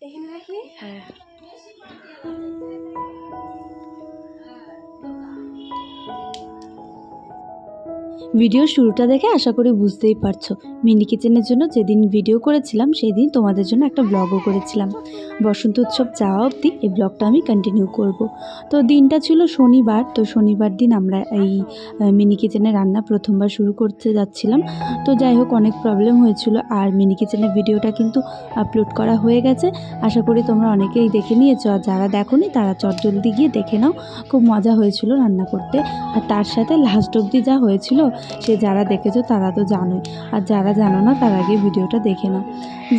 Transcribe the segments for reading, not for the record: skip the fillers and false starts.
হ্যাঁ ভিডিও শুরুটা দেখে আশা করি বুঝতেই পারছো মিনি কিচেনের জন্য যেদিন ভিডিও করেছিলাম সেই দিন তোমাদের জন্য একটা ব্লগও করেছিলাম। বসন্ত উৎসব যাওয়া অবধি এই ব্লগটা আমি কন্টিনিউ করব। তো দিনটা ছিল শনিবার, তো শনিবার দিন আমরা এই মিনি কিচেনে রান্না প্রথমবার শুরু করতে যাচ্ছিলাম। তো যাই হোক অনেক প্রবলেম হয়েছিল, আর মিনি কিচেনের ভিডিওটা কিন্তু আপলোড করা হয়ে গেছে। আশা করি তোমরা অনেকেই দেখে নিয়েছো, আর যারা দেখোনি তারা চটজলদি গিয়ে দেখে নাও। খুব মজা হয়েছিল রান্না করতে, আর তার সাথে লাস্ট অবধি যা হয়েছিল সে যারা দেখেছো তারা তো জানোই, আর যারা জানো না তার আগে ভিডিওটা দেখে নাও।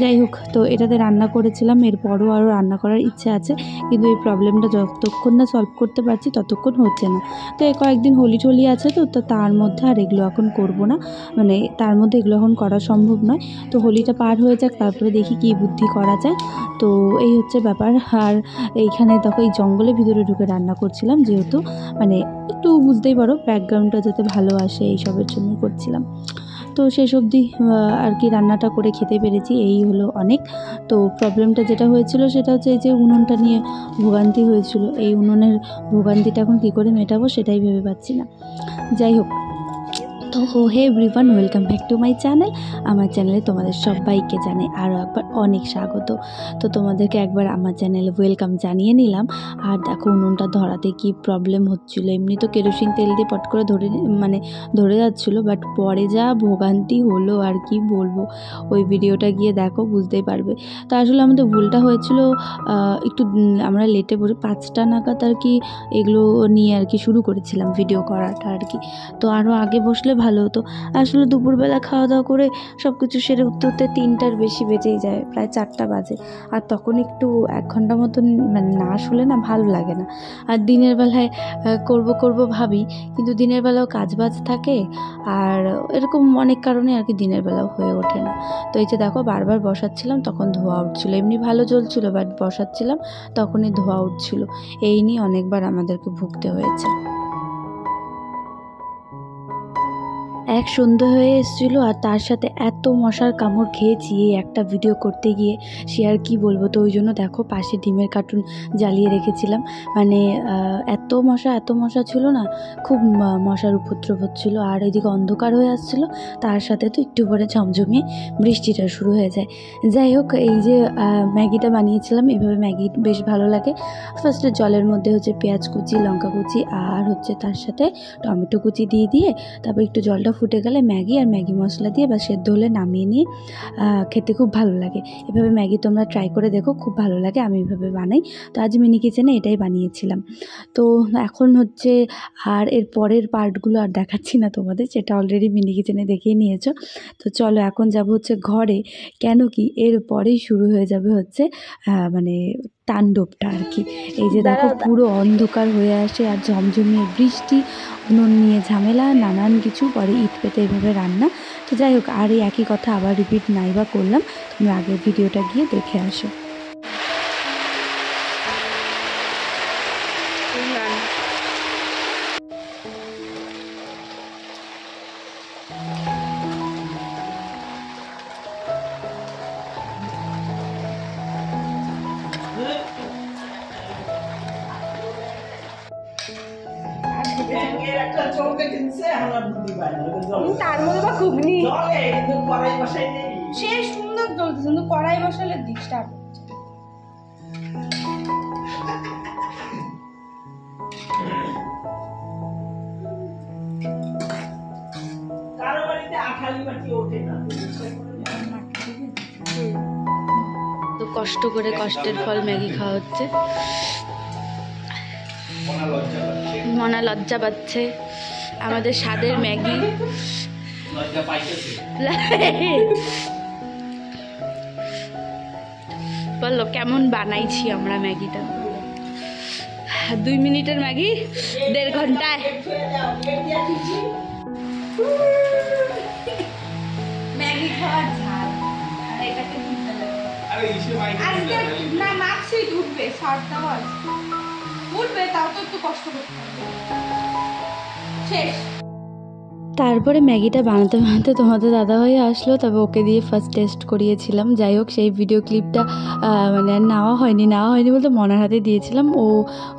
যাই হোক, তো এটাতে রান্না করেছিলাম, এরপরও আরও রান্না করার ইচ্ছা আছে, কিন্তু এই প্রবলেমটা যতক্ষণ না সলভ করতে পারছি ততক্ষণ হচ্ছে না। তো এই কয়েকদিন হোলি টোলি আছে, তো তার মধ্যে আর এগুলো এখন করব না, মানে তার মধ্যে এগুলো এখন করা সম্ভব নয়। তো হোলিটা পার হয়ে যাক, তারপরে দেখি কী বুদ্ধি করা যায়। তো এই হচ্ছে ব্যাপার। আর এইখানে দেখো এই জঙ্গলের ভিতরে ঢুকে রান্না করছিলাম, যেহেতু মানে একটু বুঝতেই পারো ব্যাকগ্রাউন্ডটা যাতে ভালো আসে এইসবের জন্যই করছিলাম। তো শেষ অবধি আর কি রান্নাটা করে খেতে পেরেছি, এই হলো অনেক। তো প্রবলেমটা যেটা হয়েছিল সেটা হচ্ছে এই যে উনুনটা নিয়ে ভোগান্তি হয়েছিল, এই উনুনের ভোগান্তিটা এখন কী করে মেটাবো সেটাই ভেবে পাচ্ছি না। যাই হোক, তো hey everyone, welcome back to my channel. আমার চ্যানেলে তোমাদের সবাইকে জানাই আরও একবার অনেক স্বাগত। তো তোমাদেরকে একবার আমার চ্যানেলে ওয়েলকাম জানিয়ে নিলাম। আর দেখো উনুনটা ধরাতে কি প্রবলেম হচ্ছিলো, এমনি তো কেরোসিন তেল দিয়ে পট করে ধরে যাচ্ছিলো, বাট পরে যা ভোগান্তি হলো আর কি বলবো, ওই ভিডিওটা গিয়ে দেখো বুঝতেই পারবে। তো আসলে আমাদের ভুলটা হয়েছিল একটু আমরা লেটে পড়ে 5টা নাগাদ আর কি এগুলো নিয়ে আর কি শুরু করেছিলাম ভিডিও করাটা আর কি। তো আরও আগে বসলে ভালো হতো। আসলে দুপুরবেলা খাওয়া দাওয়া করে সব কিছু সেরে উঠতে উঠতে 3টার বেশি বেজেই যায়, প্রায় 4টা বাজে। আর তখন একটু 1 ঘন্টা মতন মানে না শুলে না ভালো লাগে না। আর দিনের বেলায় করব ভাবি, কিন্তু দিনের বেলাও কাজবাজ থাকে, আর এরকম অনেক কারণে আর কি দিনের বেলাও হয়ে ওঠে না। তো এই যে দেখো বারবার বসাচ্ছিলাম, তখন ধোঁয়া উঠছিলো, এমনি ভালো জ্বলছিল, বাট বসাচ্ছিলাম তখনই ধোঁয়া উঠছিল। এই নিয়ে অনেকবার আমাদেরকে ভুগতে হয়েছে। এক সন্ধ্যে হয়ে এসেছিলো, আর তার সাথে এত মশার কামড় খেয়েছি এই একটা ভিডিও করতে গিয়ে, সে আর কি বলবো। তো ওই জন্য দেখো পাশে ডিমের কার্টুন জ্বালিয়ে রেখেছিলাম, মানে এত মশা ছিল না, খুব মশার উপদ্রব হচ্ছিলো। আর এদিকে অন্ধকার হয়ে আসছিলো, তার সাথে তো একটু পরে ঝমঝমিয়ে বৃষ্টিটা শুরু হয়ে যায়। যাই হোক, এই যে ম্যাগিটা বানিয়েছিলাম, এভাবে ম্যাগি বেশ ভালো লাগে। ফার্স্টে জলের মধ্যে হচ্ছে পেঁয়াজ কুচি, লঙ্কা কুচি, আর হচ্ছে তার সাথে টমেটো কুচি দিয়ে তারপর একটু জলটা ফুটে গেলে ম্যাগি আর ম্যাগি মশলা দিয়ে বা সেদ্ধ হলে নামিয়ে নিয়ে খেতে খুব ভালো লাগে। এভাবে ম্যাগি তোমরা ট্রাই করে দেখো, খুব ভালো লাগে, আমি এভাবে বানাই। তো আজ মিনি কিচেনে এটাই বানিয়েছিলাম। তো এখন হচ্ছে আর এর পরের পার্টগুলো আর দেখাচ্ছি না তোমাদের, সেটা অলরেডি মিনি কিচেনে দেখেই নিয়েছো। তো চলো এখন যাব হচ্ছে ঘরে, কেন কি এর পরেই শুরু হয়ে যাবে হচ্ছে মানে তাণ্ডবটা আর কি। এই যে দেখো পুরো অন্ধকার হয়ে আসে আর ঝমঝমিয়ে বৃষ্টি, উনুন নিয়ে ঝামেলা, নানান কিছু, পরে ইট পেতে এভাবে রান্না। তো যাই হোক, আর এই একই কথা আবার রিপিট নাইবা করলাম, তোমরা আগের ভিডিওটা গিয়ে দেখে আসো। তার মধ্যে বা ঘুগনি সে সুন্দর চলছে, কিন্তু কড়াই বসালে ডিস্টার্ব হচ্ছে। তো কষ্ট করে কষ্টের ফল ম্যাগি খাওয়া হচ্ছে। মনা লজ্জা পাচ্ছে, আমাদের স্বাদের ম্যাগি বললো কেমন বানাইছি আমরা ম্যাগিটা। 2 মিনিটের ম্যাগি 1.5 ঘন্টায়। ম্যাগি খাওয়ার ঝাল, আর এটাকে আজকে না মাছই ঢুকবে, সারটাও আসবে, উঠবে, তাও তো একটু কষ্ট করতে হবে। শেষ। তারপরে ম্যাগিটা বানাতে বানাতে তোমাদের দাদাভাই আসলো, তবে ওকে দিয়ে ফার্স্ট টেস্ট করিয়েছিলাম। যাই হোক, সেই ভিডিও ক্লিপটা মানে আর নেওয়া হয়নি বলতে মনার হাতে দিয়েছিলাম, ও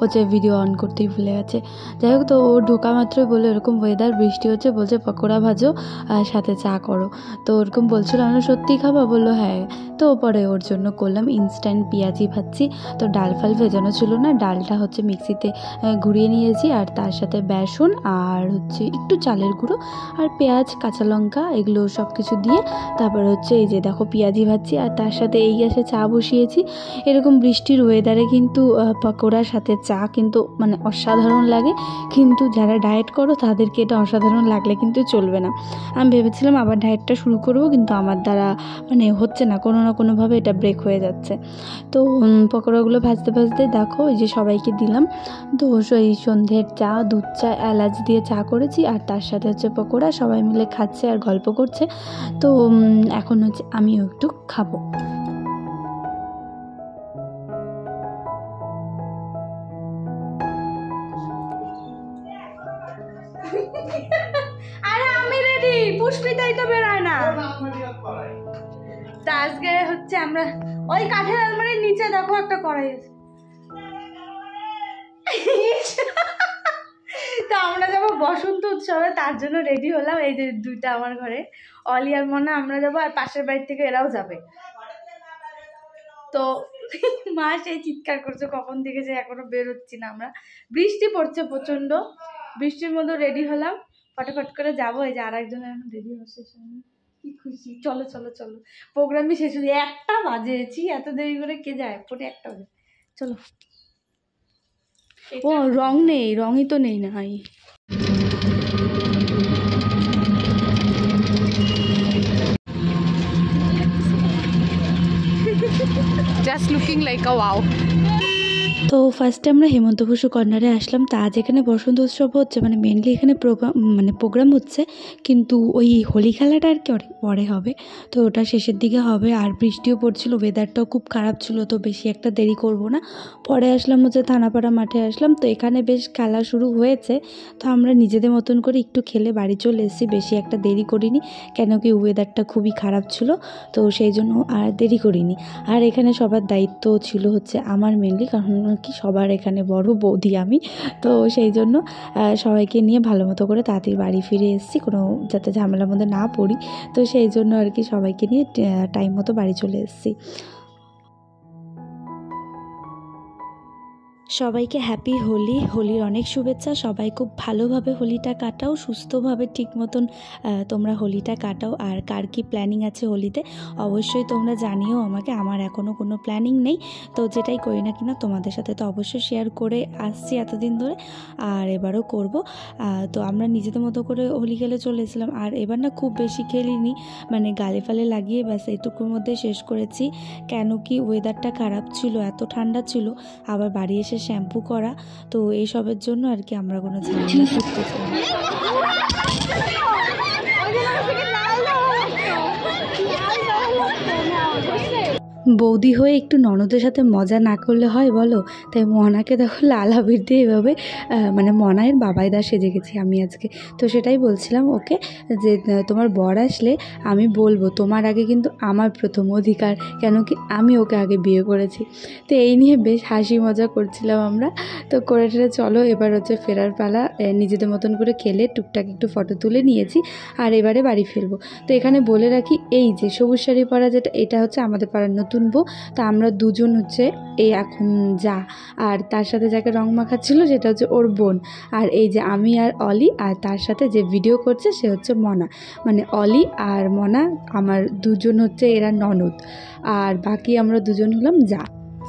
হচ্ছে ভিডিও অন করতেই ভুলে গেছে। যাই হোক, তো ও ঢোকা মাত্রই বললো এরকম ওয়েদার, বৃষ্টি হচ্ছে, বলছে পকোড়া ভাজো সাথে চা করো। তো ওরকম বলছিল, আমরা সত্যিই খাবা? বললো হ্যাঁ। তো পরে ওর জন্য করলাম ইনস্ট্যান্ট পেঁয়াজি ভাজছি। তো ডাল ফাল ভেজানো ছিল না, ডালটা হচ্ছে মিক্সিতে ঘুরিয়ে নিয়েছি, আর তার সাথে বেসন আর হচ্ছে একটু চালের গুঁড়ো আর পেঁয়াজ কাঁচা লঙ্কা এগুলো সব কিছু দিয়ে তারপর হচ্ছে এই যে দেখো পেঁয়াজি ভাজছি, আর তার সাথে এই গ্যাসে চা বসিয়েছি। এরকম বৃষ্টির ওয়েদারে কিন্তু পকোড়ার সাথে চা কিন্তু মানে অসাধারণ লাগে, কিন্তু যারা ডায়েট করো তাদেরকে এটা অসাধারণ লাগলে কিন্তু চলবে না। আমি ভেবেছিলাম আবার ডায়েটটা শুরু করবো, কিন্তু আমার দ্বারা মানে হচ্ছে না, কোনো না কোনোভাবে এটা ব্রেক হয়ে যাচ্ছে। তো পকোড়াগুলো ভাজতে ভাজতে দেখো এই যে সবাইকে দিলাম। তো এই সন্ধ্যের চা, দুধ চা, এলাচ দিয়ে চা করেছি, আর তার সাথে হচ্ছে পকোড়া, সবাই মিলে খাচ্ছে আর গল্প করছে। তো এখন হচ্ছে আমিও একটু খাবো। আরে আমি রেডি, পুষ্পিতাই তো বেরোয় না। তা আজকে হচ্ছে আমরা ওই কাঠের আলমারির নিচে দেখো একটা কড়াই আছে। তো আমরা যাবো বসন্ত উৎসবে, তার জন্য রেডি হলাম। এই যে দুইটা আমার ঘরে, অলি আর মনা, আমরা যাবো, আর পাশের বাড়ি থেকে এরাও যাবে। তো মা সেই চিৎকার করছে কখন থেকে, যে এখনো বেরোচ্ছি না আমরা, বৃষ্টি পড়ছে প্রচন্ড, বৃষ্টির মধ্যে রেডি হলাম, ফটাফট করে যাবো। এই যে আর একজন এখন রেডি হচ্ছে, কি খুশি। চলো চলো চলো, প্রোগ্রামই শেষ হয়ে 1টা বাজেছি, এত দেরি করে কে যায়? 1:45 বাজে। চলো। ও রং নেই, রঙই তো নেই না ভাই। Just looking like a wow. তো ফার্স্টে আমরা হেমন্ত বসু কর্নারে আসলাম। তা আজ এখানে বসন্ত উৎসব হচ্ছে, মানে মেনলি এখানে প্রোগ্রাম হচ্ছে, কিন্তু ওই হোলি খেলাটা আর কি পরে হবে। তো ওটা শেষের দিকে হবে, আর বৃষ্টিও পড়ছিল, ওয়েদারটাও খুব খারাপ ছিল, তো বেশি একটা দেরি করব না। পরে আসলাম হচ্ছে থানাপাড়া মাঠে আসলাম। তো এখানে বেশ খেলা শুরু হয়েছে, তো আমরা নিজেদের মতন করে একটু খেলে বাড়ি চলে এসেছি, বেশি একটা দেরি করিনি, কেন কি ওয়েদারটা খুবই খারাপ ছিল, তো সেই জন্য আর দেরি করিনি। আর এখানে সবার দায়িত্ব ছিল হচ্ছে আমার মেনলি, কারণ কি সবার এখানে বড় বৌদি আমি, তো সেই জন্য সবাইকে নিয়ে ভালো মতো করে তাড়াতাড়ি বাড়ি ফিরে এসেছি, কোনো যাতে ঝামেলার মধ্যে না পড়ি। তো সেই জন্য আর কি সবাইকে নিয়ে টাইম মতো বাড়ি চলে এসেছি। সবাইকে হ্যাপি হোলি, হোলির অনেক শুভেচ্ছা। সবাই খুব ভালোভাবে হোলিটা কাটাও, সুস্থভাবে ঠিক মতন তোমরা হোলিটা কাটাও। আর কার কী প্ল্যানিং আছে হোলিতে অবশ্যই তোমরা জানিও আমাকে, আমার এখনও কোনো প্ল্যানিং নেই। তো যেটাই করি না কিনা তোমাদের সাথে তো অবশ্যই শেয়ার করে আসছি এতদিন ধরে, আর এবারও করব। তো আমরা নিজেদের মতো করে হোলি খেলে চলে এসেছিলাম, আর এবার না খুব বেশি খেলিনি, মানে গালে ফালে লাগিয়ে ব্যাস এইটুকুর মধ্যে শেষ করেছি, কেন কি ওয়েদারটা খারাপ ছিল, এত ঠান্ডা ছিল, আবার বাড়ি এসে শ্যাম্পু করা, তো এইসবের জন্য আর কি আমরা কোনো ঝামেলা করতেছিলাম। বৌদি হয়ে একটু ননদের সাথে মজা না করলে হয় বলো? তাই মনাকে দেখো লাল আবির দিয়ে এভাবে মানে মনায়ের বাবাইদা সেজে গেছি আমি আজকে। তো সেটাই বলছিলাম ওকে, যে তোমার বর আসলে আমি বলবো তোমার আগে কিন্তু আমার প্রথম অধিকার, কেন কি আমি ওকে আগে বিয়ে করেছি। তো এই নিয়ে বেশ হাসি মজা করছিলাম আমরা। তো করে টেরে চলো এবার হচ্ছে ফেরার পালা, নিজেদের মতন করে খেলে টুকটাক একটু ফটো তুলে নিয়েছি, আর এবারে বাড়ি ফিরবো। তো এখানে বলে রাখি, এই যে সবুজ শাড়ি পরা যেটা, এটা হচ্ছে আমাদের পাড়ার নতুন বউ। তা আমরা দুজন হচ্ছে এই এখন যা, আর তার সাথে যাকে রং মাখাচ্ছিল সেটা হচ্ছে ওর বোন, আর এই যে আমি আর অলি, আর তার সাথে যে ভিডিও করছে সে হচ্ছে মনা, মানে অলি আর মনা আমার দুজন হচ্ছে এরা ননদ, আর বাকি আমরা দুজন হলাম যা।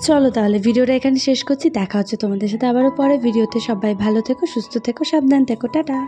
চলো তাহলে ভিডিওটা এখানে শেষ করছি, দেখা হচ্ছে তোমাদের সাথে আবারও পরে ভিডিওতে। সবাই ভালো থেকো, সুস্থ থেকো, সাবধান থেকো, টাটা।